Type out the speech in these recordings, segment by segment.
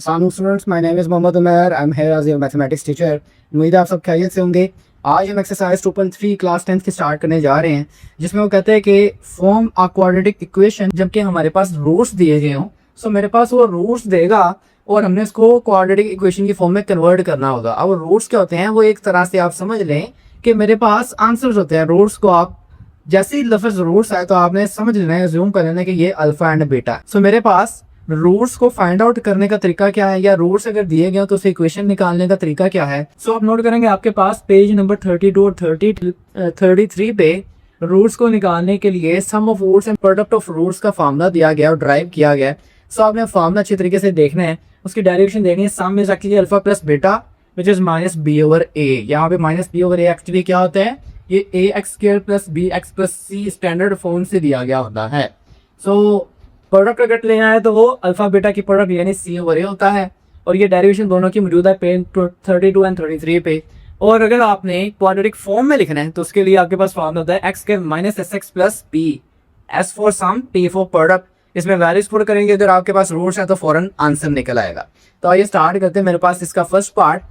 अस्सलाम students, my name is Mohammad Umar. I am here as your mathematics teacher. उम्मीद है आप सब खैरियत से होंगे। आज हम एक्सरसाइज 2.3 क्लास 10th की स्टार्ट करने जा रहे हैं, जिसमें वो कहते हैं कि फॉर्म अ क्वाड्रेटिक इक्वेशन, जबकि हमारे पास रूट्स दिए गए हों। सो मेरे पास वो रूट्स देगा और हमने इसको क्वाड्रेटिक इक्वेशन की फॉर्म में कन्वर्ट करना होगा। अब रूट्स क्या होते हैं, वो एक तरह से आप समझ लें कि मेरे पास आंसर्स होते हैं। रूट्स को आप जैसे ही लफ्ज रूट्स आए तो आपने समझ लेना है, ज़ूम कर लेना है कि ये अल्फा एंड बीटा। सो मेरे पास रूट्स को फाइंड आउट करने का तरीका क्या है, या रूट्स अगर दिए गए तो उसे इक्वेशन निकालने का तरीका क्या है। सो आप नोट करेंगे आपके पास पेज नंबर 32 और 33 पे रूट्स को निकालने के लिए sum of roots and product of roots का फार्मूला दिया गया और ड्राइव किया गया। सो आपने फार्मूला अच्छी तरीके से देखना है, उसकी डायरेक्शन देखनी है। Sum is actually alpha plus beta which is minus b over a. यहाँ पे minus b over a actually क्या होता है, ये a x square plus b x plus c standard form से दिया गया होता है। सो प्रोडक्ट अगर लेना है तो वो अल्फा बीटा की प्रोडक्ट यानी सी ओवर ए होता है, और ये डेरिवेशन दोनों की मौजूद है पेज 32 एंड 33 पे। और अगर आपने क्वाड्रेटिक फॉर्म में लिखना है तो उसके लिए आपके पास फॉर्म होता है x square minus S x plus B, S for sum, T for product. इसमें वैल्यूज पुट करेंगे, अगर आपके पास रूट्स है तो फौरन आंसर निकल आएगा। तो आइए स्टार्ट करते हैं। मेरे पास इसका फर्स्ट पार्ट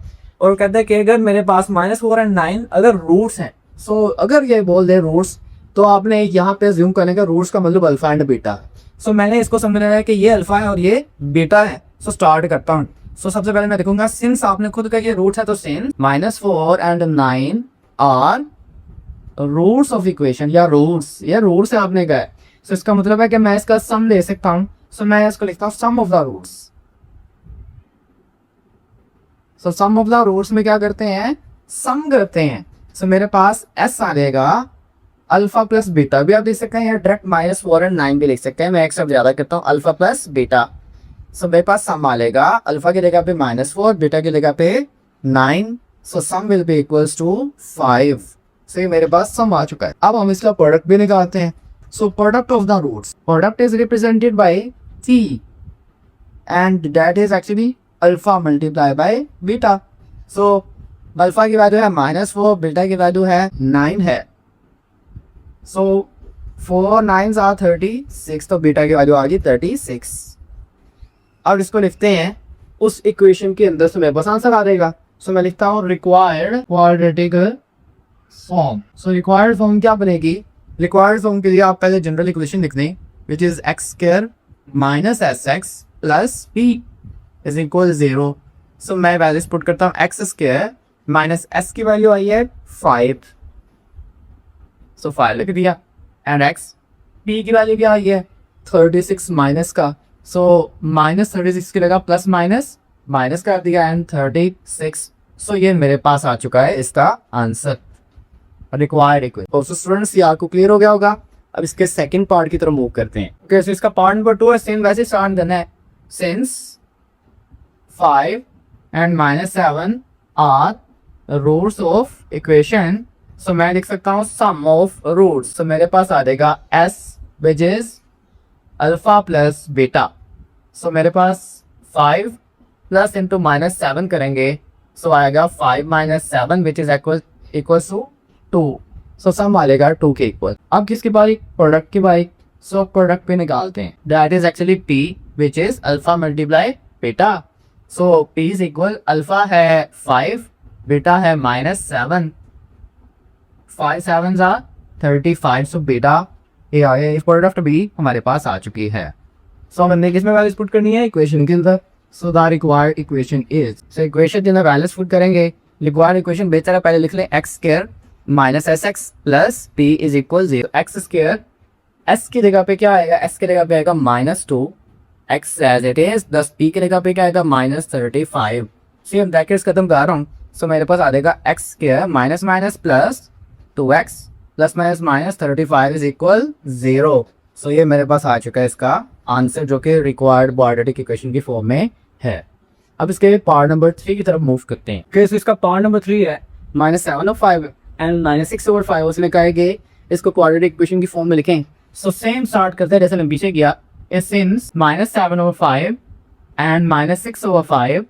और कहता है कि अगर मेरे पास -4 एंड 9 अगर रूट्स हैं, सो अगर ये बोल दे रूट्स, तो आपने यहाँ पे ज्यूम करने का रूट्स का मतलब अल्फा एंड बीटा। सो मैंने इसको समझना है कि ये अल्फा है और ये बीटा है। सो स्टार्ट करता हूँ। सो सबसे पहले मैं देखूंगा, सिंस आपने खुद का ये रूट्स है तो since -4 and 9 are roots of equation, या रूट्स, ये रूट्स है आपने कहा है। सो इसका मतलब है कि मैं इसका सम ले सकता हूँ। सो मैं इसको लिखता हूँ sum of the roots. So sum of the roots में क्या करते हैं, सम करते हैं। सो मेरे पास एस आ जाएगा अल्फा प्लस बीटा, भी आप लिख सकते हैं, या डायरेक्ट -4 एंड 9 भी लिख सकते हैं। मैं एक शब्द ज्यादा करता हूँ, अल्फा प्लस बीटा। सो मेरे पास सम आ जाएगा अल्फा की जगह पे -4, बीटा की जगह पे 9। सो सम विल बी इक्वल्स टू 5। सो ये मेरे पास सम आ चुका है। अब हम इसका प्रोडक्ट भी निकालते हैं। So product of the roots, product is represented by T and that is actually alpha multiply by beta. So alpha की वैल्यू है -4, बीटा की वैल्यू है 9 है। सो 4 9s are 36, तो बीटा की वैल्यू आ गई 36। अब इसको लिखते हैं उस इक्वेशन के अंदर, से मेरे पास आंसर आ जाएगा। सो मैं लिखता हूँ required quadratic form. So required form क्या बनेगी, रिक्वायर्ड फॉर्म के लिए आप पहले जनरल इक्वेशन लिख दें, which is x square minus S x plus P is equal 0। सो मैं वैल्यूज पुट करता हूँ, एक्स स्क्वायर माइनस एस की वैल्यू आई है 5, सो 5 लिख दिया, एंड एक्स पी की वैल्यू क्या आई है 36 माइनस का। सो -36 की जगह प्लस माइनस माइनस कर दिया, एंड 36। सो ये मेरे पास आ चुका है इसका आंसर, रिक्वायर्ड इक्वेशन। तो स्टूडेंट्स, ये आपको क्लियर हो गया होगा। अब इसके सेकंड पार्ट की तरफ मूव करते हैं। ओके, सो इसका पार्ट नंबर 2 है, सेम वैसे स्टार्ट देना है। Since 5 and -7 are roots of equation, so मैं लिख सकता हूँ सम ऑफ रूट्स। तो मेरे पास आ जाएगा s which is alpha plus beta. So मेरे पास 5 प्लस इंटू -7 करेंगे, सो आएगा 5 - 7 विच इज इक्वल टू 2। सो सम आ जाएगा 2 के इक्वल। अब किसकी बारी, प्रोडक्ट की बारी। सो प्रोडक्ट पे निकालते हैं, that is actually P which is alpha multiply beta. So P is equal, alpha है 5, बीटा है -7, 5 7s are 35। सो बीटा ये आया, इस प्रोडक्ट भी हमारे पास आ चुकी है। सो हमने किसमें वैल्यूज पुट करनी है, इक्वेशन के अंदर। सो the required equation is, so equation के अंदर वैल्यूज पुट करेंगे। रिक्वायर्ड इक्वेशन बेहतर है पहले लिख लें, x square minus S x plus P is equal 0। X square S की जगह पे क्या आएगा, एस की जगह पे आएगा -2 x as it is, plus P की जगह पे क्या आएगा -35। सेम ब्रैकेट्स खत्म कर रहा हूँ। सो मेरे पास आ जाएगा x square minus minus plus 2x plus minus minus 35 is equal 0। सो ये मेरे पास आ चुका है इसका आंसर, जो कि रिक्वायर्ड क्वाड्रेटिक इक्वेशन की फॉर्म में है। अब इसके पार्ट नंबर 3 की तरफ मूव करते हैं। okay, so इसका पार्ट नंबर 3 है -7/5 एंड -6/5। उसने कहा है कि इसको क्वाड्रेटिक इक्वेशन की फॉर्म में लिखें। सो सेम स्टार्ट करते हैं जैसे मैं पीछे किया। Since -7/5 and -6/5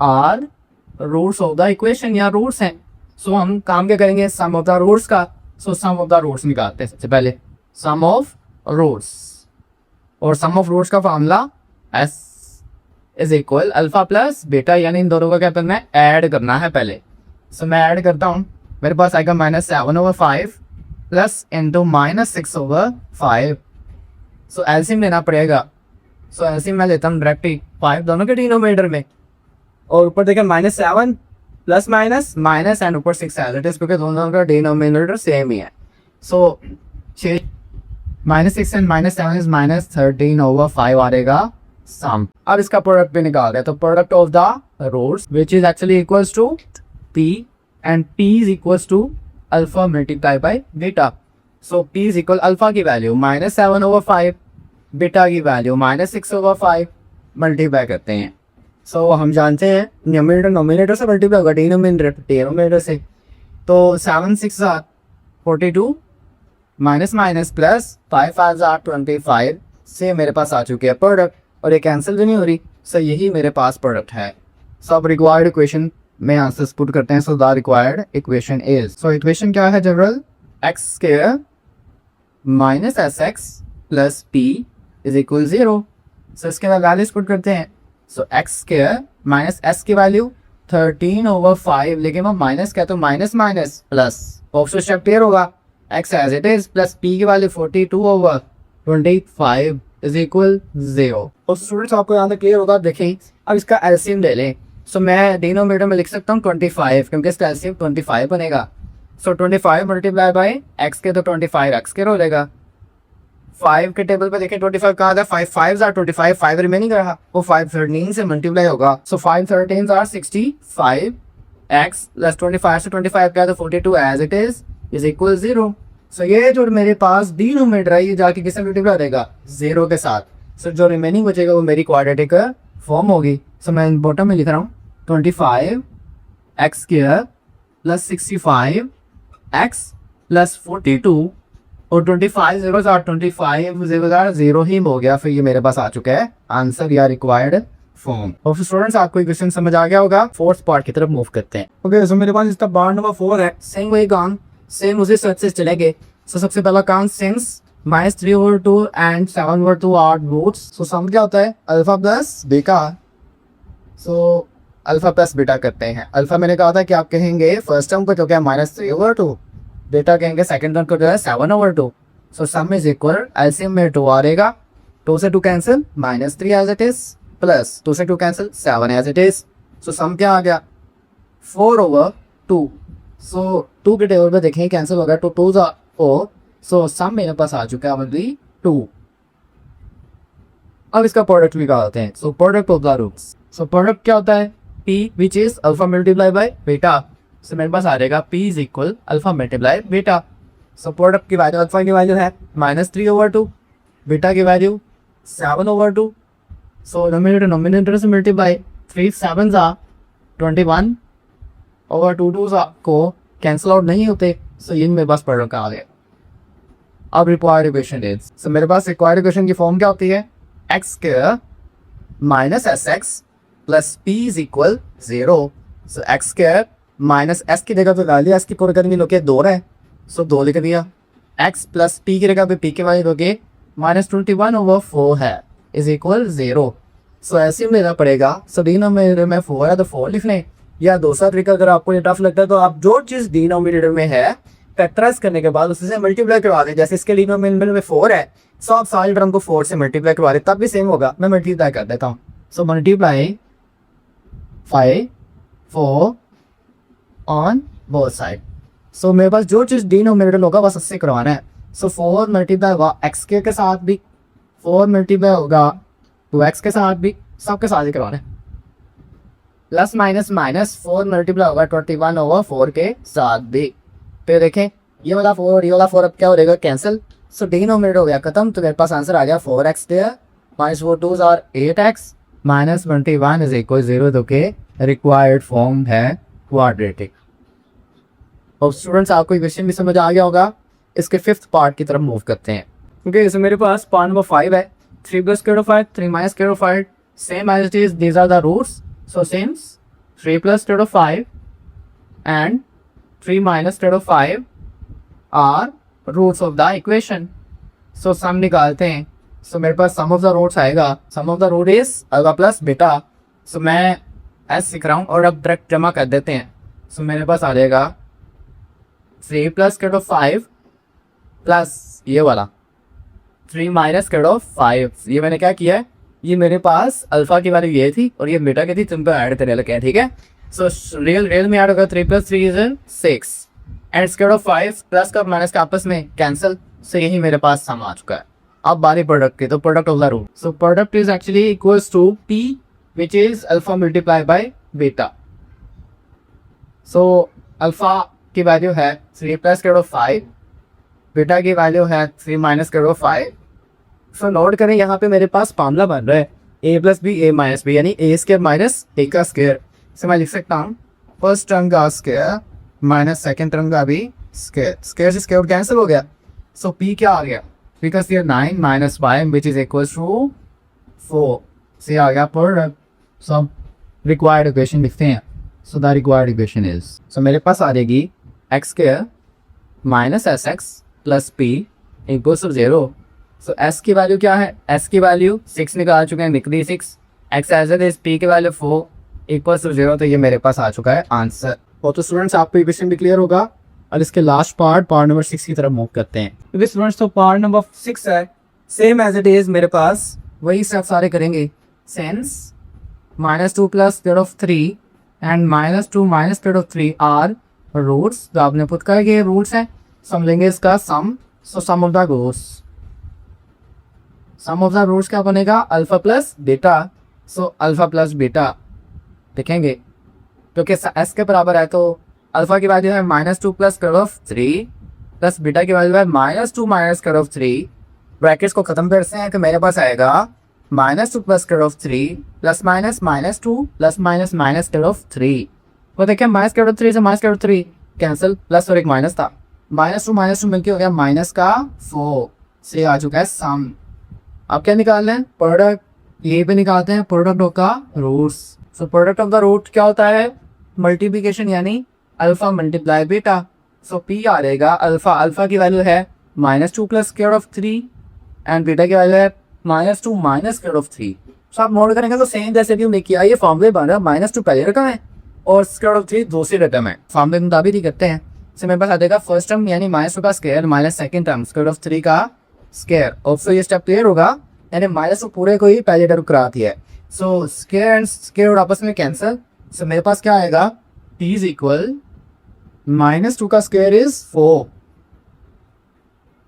are roots of the equation, या रूट्स हैं। सो हम काम क्या करेंगे, सम ऑफ द रूट्स का। सो सम ऑफ द रूट्स निकालते हैं सबसे पहले, सम ऑफ रूट्स। और सम ऑफ रूट्स का formula S is equal alpha plus beta, यानी इन दोनों का क्या करना है, ऐड करना है पहले। सो मैं ऐड करता हूँ, मेरे पास आएगा -7/5 प्लस इंटू -6/5। सो एलसीएम लेना पड़ेगा। सो एलसीएम मैं लेता हूँ डायरेक्ट ही 5 दोनों के डिनोमिनेटर में, और ऊपर देखें -7 प्लस माइनस माइनस एंड ऊपर 6 एज इट इज, क्योंकि दोनों का डिनोमिनेटर सेम ही है। सो -6 एंड -7 इज -13/5 आ रहेगा सम। अब इसका प्रोडक्ट भी निकाल रहे हैं, तो product of the roots which is actually equals to p and p is equals to alpha multiply by beta. So p is equal alpha की वैल्यू -7/5, बीटा की वैल्यू -6/5 मल्टीप्लाई करते हैं। सो हम जानते हैं न्यूमरेटर नोमिनेटर से multiply होगा denominator से, तो 7 6 42 माइनस माइनस प्लस 5 5 25 से मेरे पास आ चुके हैं प्रोडक्ट, और ये कैंसिल भी नहीं हो रही। सो यही मेरे पास प्रोडक्ट है। सो अब रिक्वायर्ड इक्वेशन में आंसर्स पुट करते हैं। So the required equation is, so equation क्या है general, x square minus S x plus P is equal 0। सो इसके बाद वैल्यूज पुट करते हैं। सो एक्स स्क्वायर माइनस एस की वैल्यू 13/5, लेकिन वो माइनस क्या, तो minus minus plus option step clear होगा, x as it is plus p की वैल्यू 42/25 इज इक्वल 0। और स्टूडेंट्स आपको यहाँ तक क्लियर होगा। देखें अब इसका एलसीएम ले लें। सो मैं डिनोमिनेटर में लिख सकता हूँ 25, क्योंकि इसका एलसीएम 25 बनेगा। सो 25 मल्टीप्लाई बाय x के, तो 25 x के हो जाएगा। 5 के टेबल पे देखें 25 कहाँ था, 5 5 25, 5 रिमेनिंग रहा, वो 5 13 से मल्टीप्लाई होगा। सो 5 13 65, x प्लस 25 से 25 क्या, तो 42 एज इट इज इक्वल 0। सो ये जो मेरे पास डिनोमिनेटर है, ये जाके किससे मल्टीप्लाई रहेगा, 0 के साथ। सो जो रिमेनिंग बचेगा वो मेरी क्वाड्रेटिक फॉर्म होगी। सो मैं बॉटम में लिख रहा हूँ 25 x square plus 65 x plus 42, और 25 0 0 ही हो गया। फिर ये मेरे पास आ चुका है आंसर या रिक्वायर्ड फॉर्म। और स्टूडेंट्स आपको क्वेश्चन समझ आ गया होगा। फोर्थ पार्ट की तरफ मूव करते हैं। ओके, सो मेरे पास इसका पार्ट नंबर 4 है। सेम वही काम, सेम उसी सर्च से चलेंगे। सो सबसे पहला काम, since -3/2 and 7/2 are roots. So sum क्या होता है, alpha plus beta. So alpha plus beta करते हैं। अल्फा मैंने कहा था कि आप कहेंगे फर्स्ट टर्म को जो क्या -3/2, बीटा कहेंगे सेकंड टर्म को जो है 7/2। So sum is equal, LCM में 2 आ रहेगा, 2 से 2 cancel, -3 as it is plus 2 से 2 cancel, 7 as it is. So sum क्या आ गया, 4/2। सो 2 के टेबल पे देखें कैंसिल हो गया, 2 2 4। सो सम मेरे पास आ चुका है मतलब 2। अब इसका प्रोडक्ट निकालते हैं। So product of the roots. So product क्या होता है, p which is alpha multiply by beta. So मेरे पास आ जाएगा p is equal alpha multiply beta. So product की वैल्यू, अल्फा की वैल्यू है -3/2, बीटा की वैल्यू 7/2। सो नोमिनेटर से मल्टीप्लाई, 3 7 21/2 2 को कैंसिल आउट नहीं होते। सो ये मेरे पास प्रोडक्ट आ गया। अब रिक्वायर्ड इक्वेशन इज, सो मेरे पास रिक्वायर्ड इक्वेशन की फॉर्म क्या होती है, x square minus S x plus P is equal 0। So x square minus S की जगह पे वैल्यू एस की पूरी करनी लोगे 2 है, सो 2 लिख दिया। एक्स प्लस पी की जगह पे पी की वैल्यू लोगे -21/4 है इज इक्वल 0। सो ऐसे लेना पड़ेगा। सो डिनोमिनेटर में 4 है तो 4 लिख लें, या दूसरा तरीका अगर आपको ये टफ लगता है तो आप जो चीज डिनोमिनेटर में है फैक्टराइज करने के बाद उससे मल्टीप्लाई करवा दें। जैसे इसके डिनोमिनेटर में 4 है, सो आप सारी टर्म को 4 से मल्टीप्लाई करवा दें, तब भी सेम होगा। मैं मल्टीप्लाई कर देता हूँ। So multiply 5 4 on both side. सो मेरे पास जो चीज डिनोमिनेटर होगा बस उससे करवाना है। सो 4 मल्टीप्लाई होगा एक्स के साथ भी, 4 मल्टीप्लाई होगा 2x के साथ भी, सबके साथ ही करवाना है। प्लस माइनस माइनस 4 मल्टीप्लाई होगा 21/4 के साथ भी। फिर देखें ये वाला 4 और ये वाला 4 अब क्या हो जाएगा, कैंसिल। सो डिनोमिनेटर हो गया खत्म। तो मेरे पास आंसर आ गया 4x square -4 2 8x -21 is equal 0, जो कि रिक्वायर्ड फॉर्म है क्वाड्रेटिक। और स्टूडेंट्स आपको क्वेश्चन भी समझ आ गया होगा। इसके 5th पार्ट की तरफ मूव करते हैं। ओके, इसमें मेरे पास पार्ट नंबर 5 है। 3 + square root of 5 3 - square root of 5 same as it is, these are the roots. So since 3 + square root of 5 and 3 - square root of 5 are roots of the equation, so sum निकालते हैं। सो मेरे पास sum of the roots आएगा, sum of the root is alpha plus beta. So मैं s सीख रहा हूँ और अब डायरेक्ट जमा कर देते हैं। सो मेरे पास आ जाएगा 3 प्लस कट ऑफ 5 प्लस ये वाला 3 माइनस कट ऑफ 5। ये मैंने क्या किया है, ये मेरे पास अल्फा की वैल्यू ये थी और ये बीटा की थी, तुम पे ऐड करने लगे हैं, ठीक है। सो रियल में ऐड होगा 3 plus 3 is 6 and square of 5 plus का माइनस का आपस में कैंसिल। सो यही मेरे पास सम आ चुका है। अब बारी प्रोडक्ट की, तो product of the root. So product is actually equals to P which is alpha multiply by beta. So alpha की वैल्यू है 3 प्लस स्क्वायर ऑफ 5, बीटा की वैल्यू है 3 minus square of 5। So note करें यहाँ पे मेरे पास फार्मूला बन रहा है a plus B A minus B, यानी ए स्क्वायर माइनस ए का स्क्वायर। से मैं लिख सकता हूँ फर्स्ट टर्म का स्क्वायर माइनस सेकेंड टर्म का भी स्क्वायर, स्क्वायर से स्क्वायर कैंसिल हो गया। सो p क्या आ गया, p का square 9 minus 5 which is equal to 4 से आ गया प्रोडक्ट। सो रिक्वायर्ड इक्वेशन लिखते हैं। So the required equation is, so मेरे पास आ जाएगी x square minus S x plus p equals to 0। So s की वैल्यू क्या है, s की वैल्यू 6 निकाल चुके हैं, निकली 6, x as it is, p की वैल्यू 4 इक्वल्स टू 0। तो ये मेरे पास आ चुका है आंसर। और तो स्टूडेंट्स आपको इक्वेशन भी क्लियर होगा और इसके लास्ट पार्ट नंबर 6 की तरफ मूव करते हैं। क्योंकि स्टूडेंट्स तो पार्ट नंबर 6 है, सेम एज इट इज मेरे पास वही सब सारे करेंगे। Since -2 plus square of 3 and -2 minus square of 3 are roots. तो आपने पुट कर ये रूट्स हैं, समझेंगे इसका sum. So sum of the roots, sum of the roots क्या बनेगा, alpha plus beta. So alpha plus beta लिखेंगे क्योंकि एस के बराबर है, तो अल्फा की वैल्यू है -2 plus square of 3 plus beta की वैल्यू है -2 माइनस स्क्वायर ऑफ 3। ब्रैकेट्स को खत्म करते हैं तो मेरे पास आएगा -2 plus square of 3 plus minus -2 plus minus minus square of 3। वो देखिए माइनस स्क्वायर ऑफ 3 से minus square of 3 cancel, plus और एक माइनस था, -2 मिलकर हो गया माइनस का 4 से आ चुका है सम। अब क्या निकालना है, प्रोडक्ट। ये भी निकालते हैं product of the roots. So product of the root क्या होता है, मल्टीप्लिकेशन यानी alpha multiply beta. So P आ जाएगा अल्फा, अल्फा की वैल्यू है -2 plus square of 3 and beta की वैल्यू है -2 माइनस स्क्वायर ऑफ 3। सो आप नोट करेंगे तो सेम जैसे भी हमने किया, ये फॉर्मूले बन रहा है, -2 पहले रकम है और स्क्वायर ऑफ 3 दूसरी रकम है, फॉर्मूले मुताबिक ही करते हैं। सो मेरे पास आ जाएगा फर्स्ट टर्म यानी -2 का square minus second term square of 3 का स्क्वायर। ऑल्सो ये स्टेप क्लियर होगा, यानी -2 पूरे को ही पहले टर्म करा दिया है। सो स्क्वायर एंड स्क्वायर आपस में कैंसिल। सो मेरे पास क्या आएगा, t इज इक्वल -2 का स्क्वायर इज 4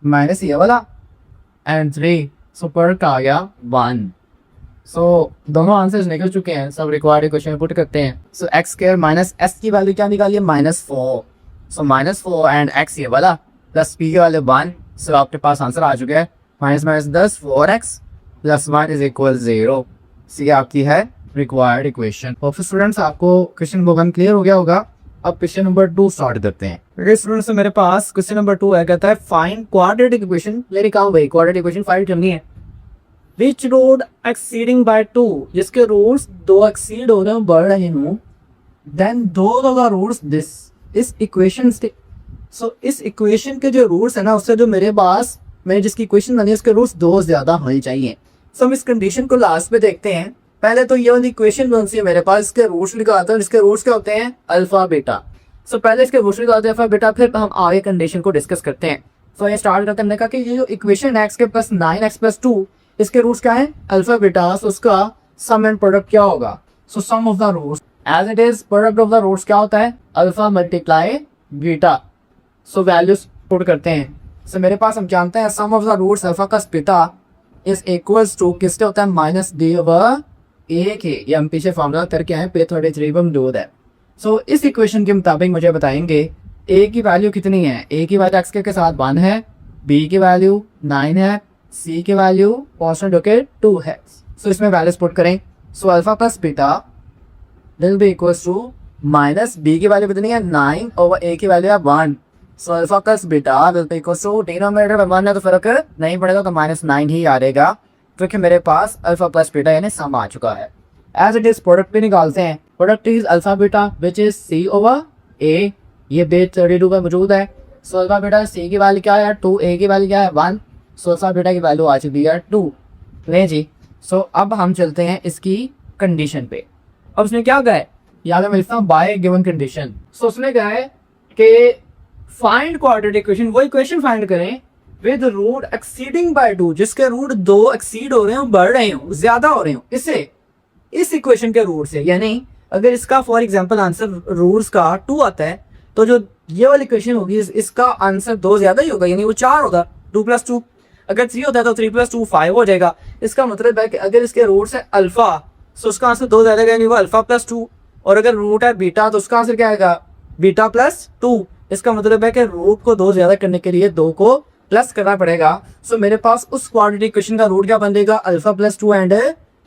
माइनस ये वाला एंड 3। सो प्रोडक्ट आ गया 1। सो दोनों आंसर्स निकल चुके हैं, सब रिक्वायर्ड इक्वेशन पुट करते हैं। सो एक्स स्क्वायर माइनस एस की वैल्यू क्या निकालिए, -4। सो -4 एंड एक्स ये वाला प्लस पी के वाले 1। सो आपके पास आंसर आ चुका है -10 4x प्लस 1 इज इक्वल 0। सी आपकी है रिक्वायर्ड इक्वेशन। और फिर स्टूडेंट्स आपको क्वेश्चन नंबर 1 क्लियर हो गया होगा। अब क्वेश्चन नंबर 2 स्टार्ट करते हैं। स्टूडेंट्स मेरे पास क्वेश्चन नंबर 2 है, कहता है फाइंड क्वाड्रेटिक इक्वेशन। मेरी काम भाई क्वाड्रेटिक इक्वेशन फाइंड करनी है। विच रूट एक्सीडिंग बाय 2, जिसके रूट्स 2 एक्सीड हो रहे हैं, बढ़ रहे हों, देन दो ऑफ द रूट्स दिस इस इक्वेशन से। सो इस इक्वेशन के जो रूट्स है ना, उससे जो मेरे पास मैंने जिसकी इक्वेशन बनी है उसके रूट्स 2 ज्यादा होने चाहिए। सो हम इस कंडीशन को लास्ट में देखते हैं। पहले तो ये वाली इक्वेशन बनती है मेरे पास, इसके रूट्स निकालते हैं, इसके रूट्स क्या होते हैं, अल्फा बीटा। सो पहले इसके रूट्स निकालते हैं अल्फा बीटा, फिर हम आगे कंडीशन को डिस्कस करते हैं। सो ये स्टार्ट करते हैं, हमने कहा कि ये जो इक्वेशन है x के प्लस 9x प्लस 2, इसके रूट्स क्या है, अल्फा बीटा। सो उसका सम एंड प्रोडक्ट क्या होगा, so sum of the roots as it is, product of the roots क्या होता है, alpha multiply beta. So values put करते हैं। सो मेरे पास हम जानते हैं sum of the roots alpha का बीटा इज इक्वल्स टू किससे होता है, -d/a के। ये हम पीछे फॉर्मूला करके आए, पे 33 हम डू दैट। सो इस इक्वेशन के मुताबिक मुझे बताएंगे a की वैल्यू कितनी है। a की वैल्यू x के साथ 1 है, b की वैल्यू 9 है, c की वैल्यू कॉन्स्टेंट होकर 2 है। सो इसमें वैल्यूज पुट करें। So alpha plus beta will be equals to minus b की वैल्यू कितनी है 9 और a की वैल्यू है 1। So alpha plus beta will be equals to, denominator में 1 है तो फर्क नहीं पड़ेगा, तो -9 ही आ रहेगा, क्योंकि मेरे पास अल्फा प्लस बीटा यानी सम आ चुका है। एज इट इज प्रोडक्ट भी निकालते हैं। Product is alpha beta which is c/a, ये बेस 32 पे मौजूद है। सो अल्फा बीटा c की वैल्यू क्या है 2, a की वैल्यू क्या है 1। सो अल्फा बीटा की वैल्यू आ चुकी है 2। ले जी। सो अब हम चलते हैं इसकी कंडीशन पे। अब उसने क्या कहा है, याद है मैं लिखता हूँ बाय गिवन कंडीशन। सो उसने कहा है कि फाइंड क्वाड्रेटिक इक्वेशन, वो इक्वेशन फाइंड करें विद रूट एक्सीडिंग बाय 2, जिसके रूट 2 एक्सीड हो रहे हो, बढ़ रहे हो, ज्यादा हो रहे हो इससे, इस इक्वेशन के रूट से। यानी अगर इसका फॉर एग्जांपल आंसर रूट्स का 2 आता है तो जो ये वाली इक्वेशन होगी इसका आंसर 2 ज्यादा ही होगा, यानी वो 4 होगा, 2 + 2। अगर 3 होता है तो 3 + 2 5 हो जाएगा। इसका मतलब है कि अगर इसके रूट्स है अल्फा तो उसका आंसर 2 ज्यादा, यानी वो अल्फा + 2। और अगर रूट है बीटा तो उसका आंसर क्या आएगा, बीटा + 2। इसका मतलब है कि रूट को 2 ज्यादा करने के लिए 2 को प्लस करना पड़ेगा। सो मेरे पास उस क्वाड्रेटिक इक्वेशन का रूट क्या बन जाएगा, alpha + 2 and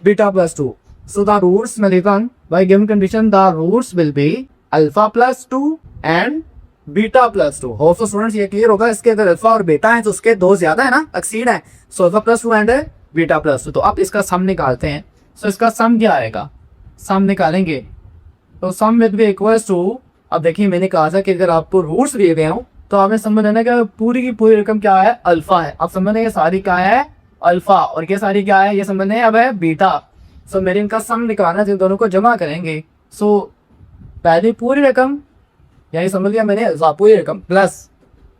beta + 2। So the roots मैं लिखता हूं by given condition, the roots will be alpha + 2 and beta + 2। Hope so students ये क्लियर होगा। इसके अगर अल्फा और बीटा है तो उसके 2 ज्यादा है ना, एक्सीड है। सो अल्फा + 2 एंड बीटा + 2। तो अब इसका सम निकालते हैं। सो इसका सम क्या आएगा, सम निकालेंगे तो सम विल बी इक्वल्स टू, अब देखिए मैंने कहा था कि अगर आपको रूट्स दिए गए हो तो आपने समझ लेना कि पूरी की पूरी रकम क्या है, अल्फा है। अब समझ लें ये सारी क्या है, अल्फा, और ये सारी क्या है, ये समझ लें अब है बीटा। सो मेरे इनका सम निकालना है, दोनों को जमा करेंगे। सो पहली पूरी रकम, यही समझ लिया मैंने, पूरी रकम प्लस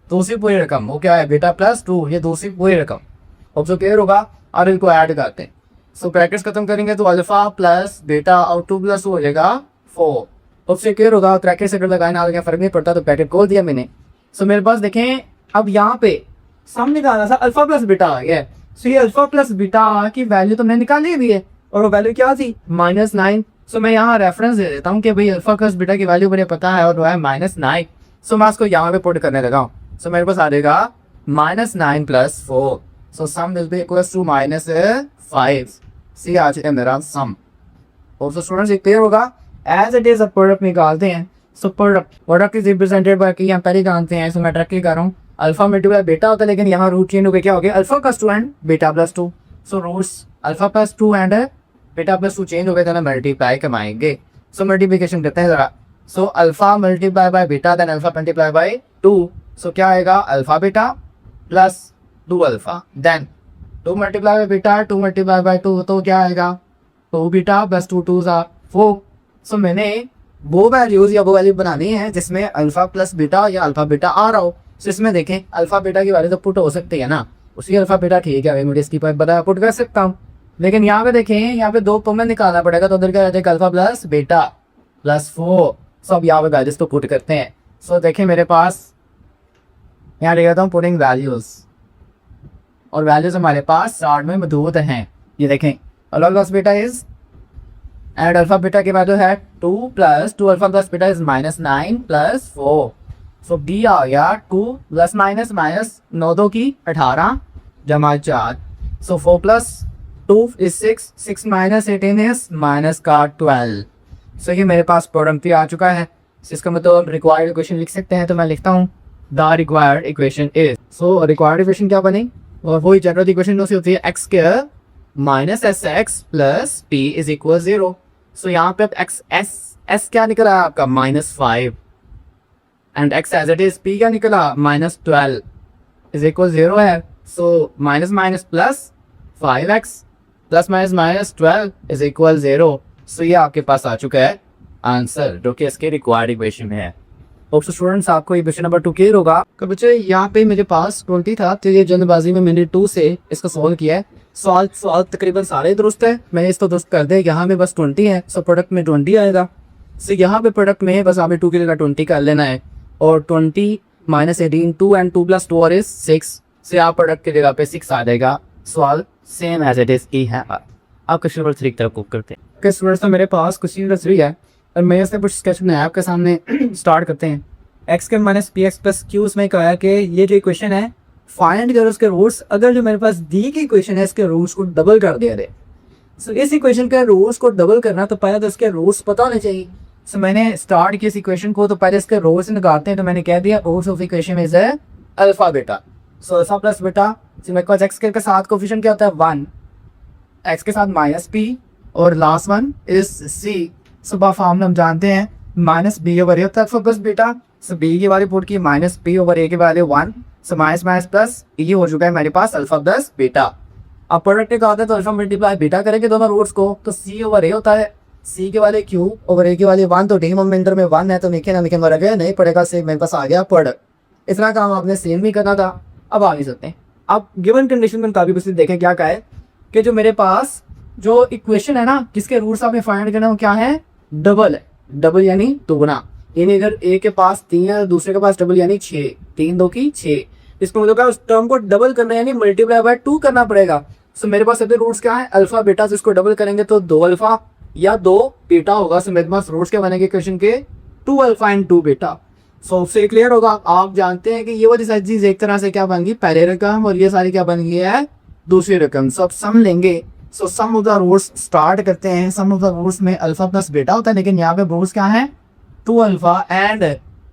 दूसरी पूरी रकम, वो क्या है बीटा + 2, ये दूसरी पूरी रकम। अब जो क्लियर होगा और इनको ऐड करते हैं। सो ब्रैकेट्स खत्म करेंगे तो अल्फा + बीटा और 2 + 2 हो जाएगा 4। अब से क्लियर होगा, ब्रैकेट से अगर लगाए ना लगे फर्क नहीं पड़ता, तो ब्रैकेट खोल दिया मैंने। सो मेरे पास देखें अब यहाँ पे सम निकालना था, अल्फा + बीटा आ गया। सो ये अल्फा + बीटा की वैल्यू तो मैंने निकाली हुई है, और वो वैल्यू क्या थी, -9। सो मैं यहाँ रेफरेंस दे देता हूँ कि भाई अल्फा + बीटा की वैल्यू मुझे पता है और वो है -9। सो मैं उसको यहाँ पे पुट करने लगा हूँ। सो मेरे पास आ जाएगा -9 + 4। सो सम विल बी इक्वल्स टू -5। सी आ जाएगा मेरा सम। और सो स्टूडेंट्स ये क्लियर होगा। एज इट इज अब प्रोडक्ट निकालते हैं। So product is represented bye कि हम पहले जानते हैं, सो मैं डायरेक्टली कर रहा हूँ, अल्फा × बीटा होता है, लेकिन यहाँ रूट चेंज हो गया, क्या हो गया, alpha + 2 and beta + 2। So roots alpha + 2 and beta + 2 change हो गए, तो मल्टीप्लाई कमाएंगे। सो मल्टीप्लिकेशन करते हैं जरा। So alpha multiply by beta then alpha multiply by 2। So क्या आएगा, alpha beta + 2 alpha then 2 multiply by beta 2 multiply by 2, तो क्या आएगा 2 बीटा + 2 2 4। सो मैंने वो वैल्यूज या वो वैल्यू बनानी है जिसमें अल्फा + बीटा या अल्फा बीटा आ रहा हो। सो इसमें देखें अल्फा बीटा की वैल्यू तो पुट हो सकती है ना, उसी अल्फा बीटा ठीक है, मुझे इसकी पता पुट कर सकता हूँ। लेकिन यहाँ पे देखें, यहाँ पे 2 कॉमन निकालना पड़ेगा, तो उधर क्या रहता है, अल्फा + बीटा + 4। सो अब यहाँ पे वैल्यूज तो पुट करते हैं। सो देखें मेरे पास यहाँ लिख देता हूँ पुटिंग वैल्यूज, और वैल्यूज हमारे पास चार्ट में मौजूद हैं। ये देखें alpha + beta is and alpha beta की वैल्यू है 2 + 2 alpha + beta is -9 + 4। So d आ गया 2 + -9 2 की 18 जमा 4। सो 4 + 2 इज 6 6 - 18 इज -12। सो ये मेरे पास प्रोडक्ट भी आ चुका है। इसका मतलब रिक्वायर्ड इक्वेशन लिख सकते हैं, तो मैं लिखता हूँ the required equation is. So required equation क्या बनी, और वही जनरल इक्वेशन होती है x² - sx + p = 0। सो यहाँ पे s क्या निकला आपका -5 and x as it is, p क्या निकला -12 = 0 है। So minus plus 5x ± -12 = 0। सो ये आपके पास आ चुका है आंसर, जो कि इसके रिक्वायर्ड इक्वेशन है। होप सो स्टूडेंट्स आपको इक्वेशन नंबर 2 क्लियर होगा। तो बच्चे यहाँ पे मेरे पास 20 था, तो ये जल्दबाजी में मैंने 2 से इसको सॉल्व किया है। सॉल्व तकरीबन सारे दुरुस्त है, मैंने इसको दुरुस्त कर दे। यहाँ में बस 20 है, सो प्रोडक्ट में 20 आएगा। सो यहाँ पे प्रोडक्ट में बस हमें 2 की जगह 20 कर लेना है, और 20 - 18 2 एंड 2 + 2 इज 6 से आप प्रोडक्ट की जगह पे 6 आ जाएगा। Solve same as it is ई है। आप क्वेश्चन नंबर 3 की तरफ करते हैं। स्टूडेंट्स मेरे पास क्वेश्चन नंबर 3 है, और मैं इससे कुछ स्केच बनाया आपके सामने। स्टार्ट करते हैं। x² - px + q उसमें कहा है कि ये जो इक्वेशन है फाइंड करो उसके रूट्स। अगर जो मेरे पास दी की इक्वेशन है इसके रूट्स को डबल कर दिया जाए, सो इस इक्वेशन के रूट्स को डबल करना तो पहले तो इसके रूट्स पता होने चाहिए। सो मैंने स्टार्ट किया इस इक्वेशन को, तो पहले इसके रूट्स निकालते हैं। तो मैंने कह दिया roots of equation is alpha beta. So alpha + beta, so मेरे पास x के साथ कोफिशिएंट क्या होता है 1, x के साथ -p, और last one is c। So formula हम जानते हैं -b/a होता है अल्फा + बीटा। सो b की वैल्यू पुट की -p/a की वैल्यू 1। सो माइनस प्लस ये हो चुका है मेरे पास अल्फा + बीटा। अब प्रोडक्ट का होता है तो अल्फा मल्टीप्लाई बीटा करेंगे दोनों रूट्स को, तो सी ओवर ए होता है, सी के वाले क्यू ओवर ए के वाले 1, तो डिनोमिनेटर में 1 है तो नीचे ना वर गया नहीं पड़ेगा, से मेरे पास आ गया प्रोडक्ट। इतना काम आपने सेम भी करना था। अब आगे चलते हैं। अब गिवन कंडीशन में काफी कुछ देखें क्या का है कि जो मेरे पास जो इक्वेशन है ना जिसके रूट्स आपने फाइंड करना वो क्या है, डबल है। डबल यानी दोगुना, यानी इधर ए के पास 3 है दूसरे के पास डबल यानी 6, 3 2 की 6। इसको मतलब उस टर्म को डबल करना यानी मल्टीप्लाई बाय 2 करना पड़ेगा। सो मेरे पास सबसे रूट्स क्या है, अल्फा बीटा, से इसको डबल करेंगे तो 2 अल्फा या 2 बीटा होगा। सो मेरे पास रूट्स क्या बनेंगे इक्वेशन के, 2 अल्फा एंड 2 बीटा। सो उससे क्लियर होगा, आप जानते हैं कि ये वाली सारी चीज एक तरह से क्या बन गई, पहले रकम, और ये सारी क्या बन गई है, दूसरी रकम। सो अब सम लेंगे। सो sum of the roots start करते हैं। सम ऑफ द रूट्स में अल्फा प्लस बीटा होता है, लेकिन यहाँ पे रूट्स क्या है, 2 अल्फा एंड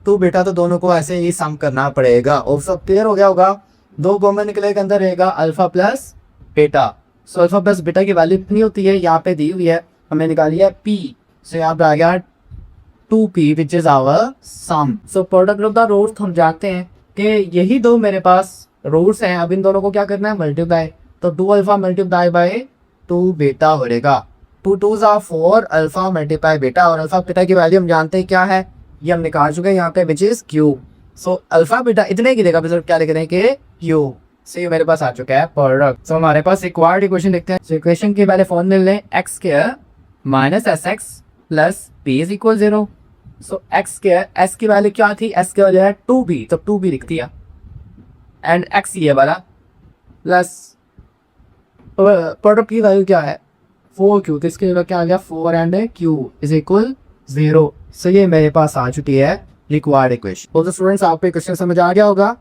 2 बीटा, तो दोनों को ऐसे ही सम करना पड़ेगा। और सब क्लियर हो गया होगा। 2 कॉमन निकले के अंदर रहेगा alpha plus beta. So alpha plus beta की वैल्यू कितनी होती है, यहाँ पे दी हुई है, हमने निकाली है P। सो यहाँ पे आ गया 2P which is our sum. So product of the roots हम जानते हैं कि यही दो मेरे पास रूट्स हैं। अब इन दोनों को क्या करना है, मल्टीप्लाई। तो 2 अल्फा मल्टीप्लाई बाय 2 बीटा हो जाएगा। 2 2s are 4 alpha multiply beta, और अल्फा बीटा की वैल्यू हम जानते हैं क्या है, ये हम निकाल चुके हैं यहाँ पे, which is Q। So alpha beta इतने की देगा, फिर क्या लिख रहे हैं कि Q। सो ये मेरे पास आ चुका है प्रोडक्ट। सो हमारे पास रिक्वायर्ड इक्वेशन लिखते हैं। सो इक्वेशन के पहले फॉर्मूले लें, x square minus S x plus P is equal 0। So x square, S की वैल्यू क्या थी, एस की वैल्यू है 2b, तो 2b लिख दिया, एंड एक्स ये वाला प्लस प्रोडक्ट की वैल्यू क्या है 4q, तो इसके लिए क्या आ गया 4 एंड q इज इक्वल 0। सो ये मेरे पास आ चुकी है रिक्वायर्ड इक्वेशन। तो स्टूडेंट्स आपको क्वेश्चन समझ आ गया होगा।